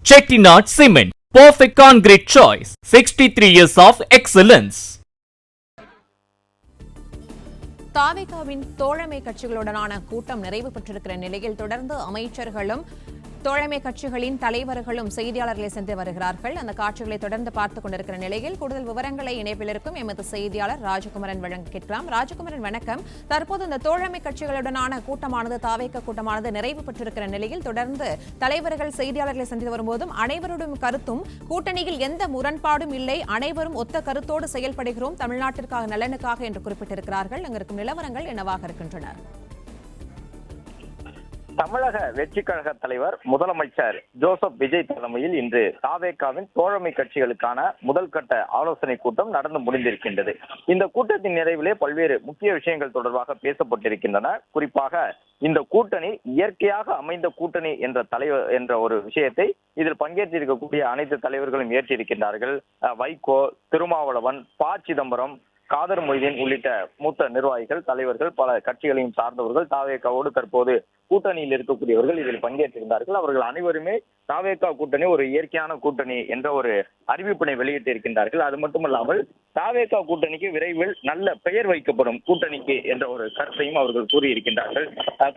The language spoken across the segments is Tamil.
Chettinad Cement, perfect concrete choice. 63 years of excellence. தாவேகாவின் தோழமை கட்சிகளுடனான கூட்டம் நிறைவு பெற்றிருக்கிற நிலையில் தொடர்ந்து அமைச்சர்களும் தோழமை கட்சிகளின் தலைவர்களும் செய்தியாளர்களை சென்று வருகிறார்கள். அந்த காட்சிகளை தொடர்ந்து பார்த்துக் கொண்டிருக்கிற நிலையில் கூடுதல் விவரங்களை இணைப்பில் இருக்கும் எமது செய்தியாளர் ராஜகுமரன் வழங்க கேட்கலாம். ராஜகுமரன் வணக்கம். தற்போது இந்த தோழமை கட்சிகளுடனான கூட்டமானது தாவேகா கூட்டமானது நிறைவு பெற்றிருக்கிற நிலையில் தொடர்ந்து தலைவர்கள் செய்தியாளர்களை சந்தித்து வரும்போதும் அனைவருடைய கருத்தும் கூட்டணியில் எந்த முரண்பாடும் இல்லை, அனைவரும் ஒத்த கருத்தோடு செயல்படுகிறோம், தமிழ்நாட்டிற்காக நலனுக்காக என்று குறிப்பிட்டிருக்கிறார்கள். அங்கிருக்கும் நிலவரங்கள் என்னவாக இருக்கின்றன? தமிழக வெற்றி கழக தலைவர் முதலமைச்சர் ஜோசப் விஜய் தலைமையில் இன்று தாவேகாவின் தோழமை கட்சிகளுக்கான முதல் கட்ட ஆலோசனை கூட்டம் நடந்து முடிந்திருக்கின்றது. இந்த கூட்டத்தின் நிறைவிலே பல்வேறு முக்கிய விஷயங்கள் தொடர்பாக பேசப்பட்டிருக்கின்றன. குறிப்பாக இந்த கூட்டணி இயற்கையாக அமைந்த கூட்டணி என்ற ஒரு விஷயத்தை இதில் பங்கேற்றிருக்கக்கூடிய அனைத்து தலைவர்களும் ஏற்றிருக்கின்றார்கள். வைகோ, திருமாவளவன், ப. சிதம்பரம், காதர் மொய்தீன் உள்ளிட்ட மூத்த நிர்வாகிகள், தலைவர்கள், பல கட்சிகளையும் சார்ந்தவர்கள், தாவேகாவோடு தற்போது கூட்டணியில் இருக்கக்கூடியவர்கள் இதில் பங்கேற்றிருந்தார்கள். அவர்கள் அனைவருமே தாவேகா கூட்டணி ஒரு இயற்கையான கூட்டணி என்ற ஒரு அறிவிப்பினை வெளியிட்டிருக்கின்றார்கள். அது மட்டுமல்லாமல் தாவேகா கூட்டணிக்கு விரைவில் நல்ல பெயர் வைக்கப்படும் கூட்டணிக்கு என்ற ஒரு கருத்தையும் அவர்கள் கூறியிருக்கின்றார்கள்.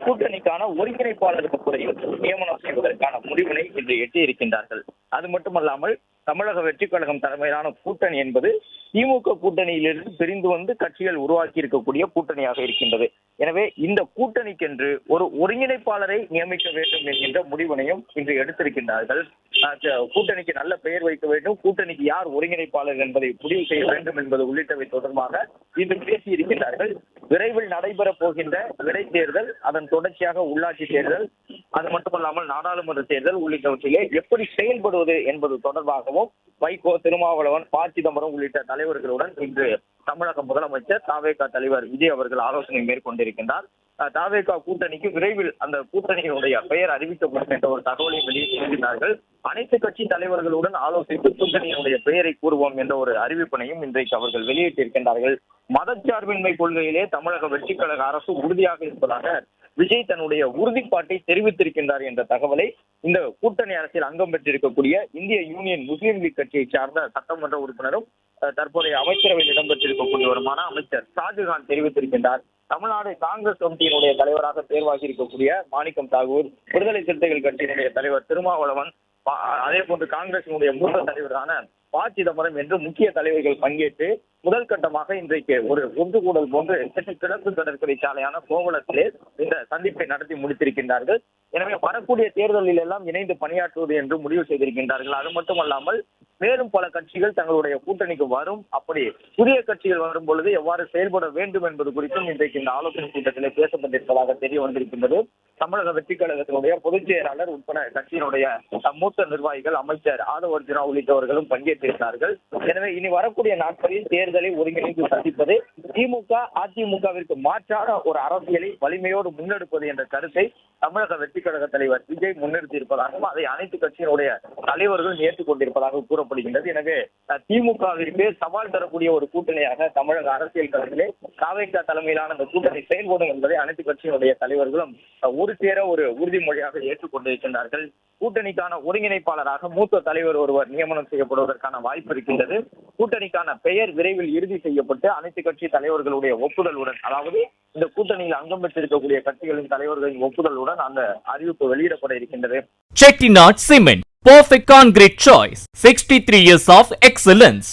கூட்டணிக்கான ஒருங்கிணைப்பாளர் முறையில் நியமனம் செய்வதற்கான முடிவினை இன்று எட்டியிருக்கின்றார்கள். அது மட்டுமல்லாமல் தமிழக வெற்றி கழகம் தலைமையிலான கூட்டணி என்பது திமுக கூட்டணியிலிருந்து பிரிந்து வந்து கட்சிகள் உருவாக்கி இருக்கக்கூடிய கூட்டணியாக இருக்கின்றது. எனவே இந்த கூட்டணிக்கென்று ஒரு ஒருங்கிணைப்பாளரை நியமிக்க வேண்டும் என்கின்ற முடிவினையும் இன்று எடுத்திருக்கின்றார்கள். கூட்டணிக்கு நல்ல பெயர் வைக்க வேண்டும், கூட்டணிக்கு யார் ஒருங்கிணைப்பாளர் என்பதை முடிவு செய்ய வேண்டும் என்பது உள்ளிட்டவை தொடர்பாக இன்று பேசியிருக்கின்றார்கள். விரைவில் நடைபெற போகின்ற இடைத்தேர்தல், அதன் தொடர்ச்சியாக உள்ளாட்சி தேர்தல், அது மட்டுமல்லாமல் நாடாளுமன்ற தேர்தல் உள்ளிட்டவற்றிலே எப்படி செயல்படுவது என்பது தொடர்பாகவும் வைகோ, திருமாவளவன், ப. சிதம்பரம் உள்ளிட்ட தலைவர்களுடன் இன்று தமிழக முதலமைச்சர் தாவேகா தலைவர் விஜய் அவர்கள் ஆலோசனை மேற்கொண்டிருக்கின்றார். தாவேகா கூட்டணிக்கு விரைவில் அந்த கூட்டணியினுடைய பெயர் அறிவிக்கப்படும் என்ற ஒரு தகவலை வெளியிட்டிருக்கிறார்கள். அனைத்து கட்சி தலைவர்களுடன் ஆலோசித்து கூட்டணியினுடைய பெயரை கூறுவோம் என்ற ஒரு அறிவிப்பினையும் இன்றைக்கு அவர்கள் வெளியிட்டிருக்கின்றார்கள். மதச்சார்பின்மை கொள்கையிலே தமிழக வெற்றி கழக அரசு உறுதியாக இருப்பதாக விஜய் தன்னுடைய உறுதிப்பாட்டை தெரிவித்திருக்கின்றார் என்ற தகவலை இந்த கூட்டணி அரசில் அங்கம் பெற்றிருக்கக்கூடிய இந்திய யூனியன் முஸ்லீம் லீக் கட்சியை சார்ந்த சட்டமன்ற உறுப்பினரும் தற்போதைய அமைச்சரவையில் இடம்பெற்றிருக்கக்கூடியவருமான அமைச்சர் ஷாஜகான் தெரிவித்திருக்கின்றார். தமிழ்நாடு காங்கிரஸ் கமிட்டியினுடைய தலைவராக தேர்வாகி இருக்கக்கூடிய மாணிக்கம் தாகூர், விடுதலை சிறுத்தைகள் கட்சியினுடைய தலைவர் திருமாவளவன், அதே போன்று காங்கிரசினுடைய மூத்த தலைவரான ப. சிதம்பரம் என்று முக்கிய தலைவர்கள் பங்கேற்று முதல் கட்டமாக இன்றைக்கு ஒரு ஒன்றுகூடல் போன்று கிழக்கு கடற்கரை சாலையான கோவளத்திலே இந்த சந்திப்பை நடத்தி முடித்திருக்கின்றார்கள். எனவே வரக்கூடிய தேர்தலில் எல்லாம் இணைந்து பணியாற்றுவது என்று முடிவு செய்திருக்கின்றார்கள். அது மட்டுமல்லாமல் மேலும் பல கட்சிகள் தங்களுடைய கூட்டணிக்கு வரும், அப்படி புதிய கட்சிகள் வரும் பொழுது எவ்வாறு செயல்பட வேண்டும் என்பது குறித்தும் இன்றைக்கு இந்த ஆலோசனை கூட்டத்திலே பேசப்பட்டிருப்பதாக தெரிய வந்திருக்கின்றது. தமிழக வெற்றி கழகத்தினுடைய பொதுச் செயலாளர் உட்பட கட்சியினுடைய மூத்த நிர்வாகிகள், அமைச்சர் ஆதவ அர்ஜுனா உள்ளிட்டவர்களும் பங்கேற்றிருக்கிறார்கள். எனவே இனி வரக்கூடிய நாட்களில் தேர்தலை ஒருங்கிணைந்து சந்திப்பது, திமுக அதிமுகவிற்கு மாற்றான ஒரு அரசியலை வலிமையோடு முன்னெடுப்பது என்ற கருத்தை தமிழக வெற்றி கழக தலைவர் விஜய் முன்னிறுத்தி இருப்பதாகவும் அதை அனைத்து கட்சியினுடைய தலைவர்கள் ஏற்றுக்கொண்டிருப்பதாக கூறப்படுகின்றது. எனவே திமுகவிற்கு சவால் தரக்கூடிய ஒரு கூட்டணியாக தமிழக அரசியல் களத்திலே தாவேகா தலைமையிலான அந்த கூட்டணி செயல்படும் என்பதை அனைத்து கட்சியினுடைய தலைவர்களும் ஒரு சேர ஒரு உறுதிமொழியாக ஏற்றுக்கொண்டிருக்கின்றார்கள். கூட்டணிக்கான ஒருங்கிணைப்பாளராக மூத்த தலைவர் ஒருவர் நியமனம் செய்யப்படுவதற்கான வாய்ப்பு இருக்கின்றது. கூட்டணிக்கான பெயர் விரைவில் இறுதி செய்யப்பட்டு அனைத்து கட்சி தலைவர்களுடைய ஒப்புதலுடன், அதாவது இந்த கூட்டணியில் அங்கம் பெற்றிருக்கக்கூடிய கட்சிகளின் தலைவர்களின் ஒப்புதலுடன் அந்த அறிவிப்பு வெளியிடப்பட இருக்கின்றது. Chettinad Cement, perfect concrete choice. 63 years of excellence.